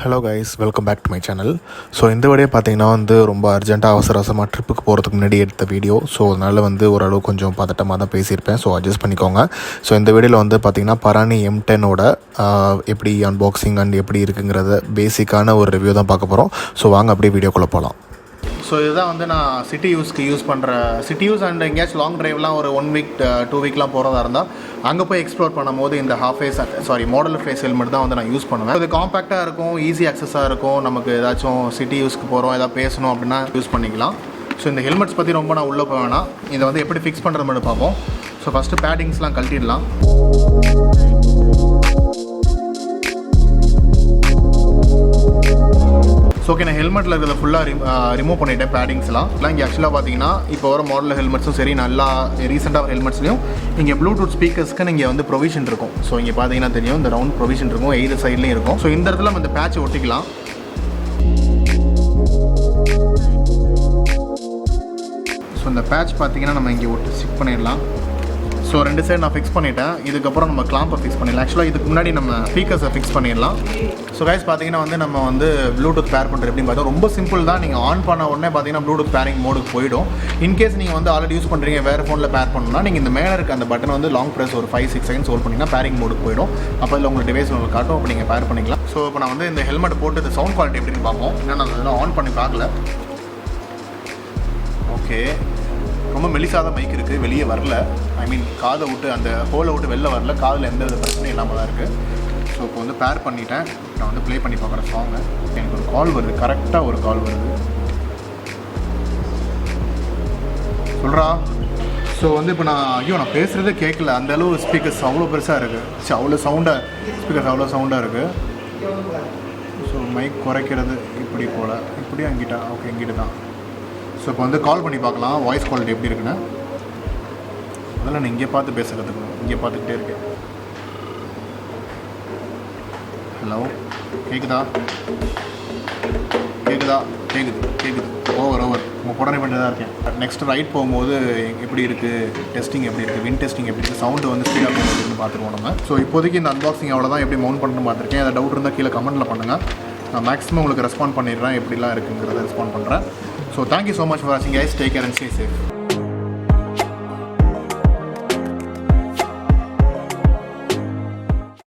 Hello guys, welcome back to my channel. So இந்த video பார்த்தீங்கன்னா ரொம்ப அர்ஜென்ட்டாக அவசரமாக ட்ரிப்புக்கு போகிறதுக்கு முன்னாடி எடுத்த வீடியோ. ஸோ அதனால் ஓரளவு கொஞ்சம் பதட்டமாக தான் பேசியிருப்பேன். ஸோ அட்ஜஸ்ட் பண்ணிக்கோங்க. ஸோ இந்த வீடியோவில் பார்த்தீங்கன்னா Parani M10ஓட எப்படி அன்பாக்சிங் அண்ட் எப்படி இருக்குங்கிறத பேசிக்கான ஒரு ரிவ்யூ தான் பார்க்க போகிறோம். ஸோ வாங்க அப்படியே வீடியோக்குள்ளே போகலாம். ஸோ இதுதான் நான் சிட்டி யூஸ் பண்ணுற சிட்டி யூஸ் அண்ட் எங்கேயாச்சும் லாங் ட்ரைவ்லாம் ஒரு 1 வீக் 2 வீக்லாம் போகிறதா இருந்தால் அங்கே போய் எக்ஸ்ப்ளோர் பண்ணும்போது இந்த மாடல் ஃபேஸ் ஹெல்மெட் தான் நான் யூஸ் பண்ணுவேன். இது காம்பேக்டாக இருக்கும், ஈஸி அக்சஸாக இருக்கும். நமக்கு ஏதாச்சும் சிட்டி யூஸ்க்கு போகிறோம், ஏதாவது பேசணும் அப்படின்னா யூஸ் பண்ணிக்கலாம். ஸோ இந்த ஹெல்மெட்ஸ் பற்றி ரொம்ப நான் உள்ளே போவேன்னா இதை எப்படி ஃபிக்ஸ் பண்ணுறது மட்டும் பார்ப்போம். ஸோ ஃபஸ்ட்டு பேடிங்ஸ்லாம் கழட்டிடலாம். ஸோ ஓகே, நான் ஹெல்மெட்டில் இருக்கிறத ஃபுல்லாக ரிமூவ் பண்ணிவிட்டேன். பேடிங்ஸ்லாம் இங்கே ஆக்சுவலாக பார்த்தீங்கன்னா இப்போ வர மாடல் ஹெல்மெட்ஸும் சரி, நல்லா ரீசெண்டாக ஹெல்மெட்ஸ்லையும் இங்கே ப்ளூடூத் ஸ்பீக்கர்ஸ்க்கு இங்கே ப்ரொவிஷன் இருக்கும். ஸோ இங்கே பார்த்தீங்கன்னா தெரியும், இந்த ரவுண்ட் ப்ரொவிஷன் இருக்கும், எய்து சைட்லேயும் இருக்கும். ஸோ இந்த இடத்துல நம்ம இந்த பேட்சை ஒட்டிக்கலாம். ஸோ இந்த பேட்ச் பார்த்தீங்கன்னா நம்ம இங்கே ஒட்டி ஸ்டிக் பண்ணிடலாம். ஸோ 2 சைடு நான் ஃபிக்ஸ் பண்ணிவிட்டேன். இதுக்கப்புறம் நம்ம கிளாம்பை ஃபிக்ஸ் பண்ணிடலாம். ஆக்சுவலாக இதுக்கு முன்னாடி நம்ம ஸ்பீக்கர்ஸை ஃபிக்ஸ் பண்ணிடலாம். ஸோ கைஸ் பார்த்தீங்கன்னா நம்ம ப்ளூடூத் பேர் பண்ணுறது எப்படின்னு பார்த்தா ரொம்ப சிம்பிள் தான். நீங்கள் ஆன் பண்ண உடனே பார்த்தீங்கன்னா ப்ளூடூத் பேரிங் மோடுக்கு போய்டும். இன்கேஸ் நீங்கள் ஆல்ரெடி யூஸ் பண்ணுறீங்க, வேறு ஃபோனில் பேர் பண்ணணும்னா நீங்கள் இந்த மேலே இருக்க அந்த பட்டனை லாங் ப்ரெஸ் ஒரு 5-6 செகண்ட்ஸ் ஹோல்ட் பண்ணிங்கன்னா பேரிங் மோடுக்கு போய்டும். அப்போ இதில் உங்கள் டிவைஸ் உங்களுக்கு காட்டும், அப்போ நீங்கள் பேர் பண்ணிக்கலாம். ஸோ இப்போ நான் இந்த ஹெல்மெட் போட்டு இந்த சவுண்ட் குவாலிட்டி எப்படின்னு பார்ப்போம். ஏன்னா நான் அதெல்லாம் ஆன் பண்ணி பார்க்கல. ஓகே, ரொம்ப மெலிசாத மைக் இருக்குது, வெளியே வரல. காதை விட்டு அந்த ஹோலை விட்டு வெளில வரல, காதில் எந்த வித பிரச்சனையும் இல்லாமல் தான் இருக்குது. ஸோ இப்போ பேர் பண்ணிட்டேன். நான் ப்ளே பண்ணி பார்க்குறேன் சாங்கை. எனக்கு ஒரு கால் வருது, கரெக்டாக ஒரு கால் வருது. சொல்கிறா. ஸோ இப்போ நான் பேசுகிறதே கேட்கல, அந்தளவு ஸ்பீக்கர்ஸ் அவ்வளோ பெருசாக இருக்குது. அவ்வளோ ஸ்பீக்கர்ஸ் அவ்வளோ சவுண்டாக இருக்குது. ஸோ மைக் குறைக்கிறது இப்படி போல், இப்படி அங்கிட்ட. ஓகே, இங்கிட்ட தான். ஸோ இப்போ கால் பண்ணி பார்க்கலாம் வாய்ஸ் குவாலிட்டி எப்படி இருக்குன்னு. அதெல்லாம் நான் இங்கே பார்த்து பேச கற்றுக்கணும். இங்கே பார்த்துக்கிட்டே இருக்கேன். ஹலோ, கேட்குதா? கேட்குது. ஓவர் உங்கள் உடனே பண்ணிட்டு தான் இருக்கேன். நெக்ஸ்ட் ரைட் போகும்போது எப்படி இருக்குது, டெஸ்டிங் எப்படி இருக்குது, வின் டெஸ்டிங் எப்படி இருக்குது, சவுண்டு ஸ்பீடாக போகுதுன்னு பார்த்துருவோம் நம்ம. ஸோ இப்போதைக்கு இந்த அன்பாக்சிங் அவ்வளோ தான். எப்படி மவுண்ட் பண்ணணும்னு பார்த்துருக்கேன். ஏதாவது டவுட் இருந்தால் கீழே கமெண்ட்டில் பண்ணுங்கள். நான் மேக்ஸிமம் உங்களுக்கு ரெஸ்பாண்ட் பண்ணிடுறேன், எப்படிலாம் இருக்குங்கிறத ரெஸ்பாண்ட் பண்ணுறேன். So thank you so much for watching guys. Take care and stay safe.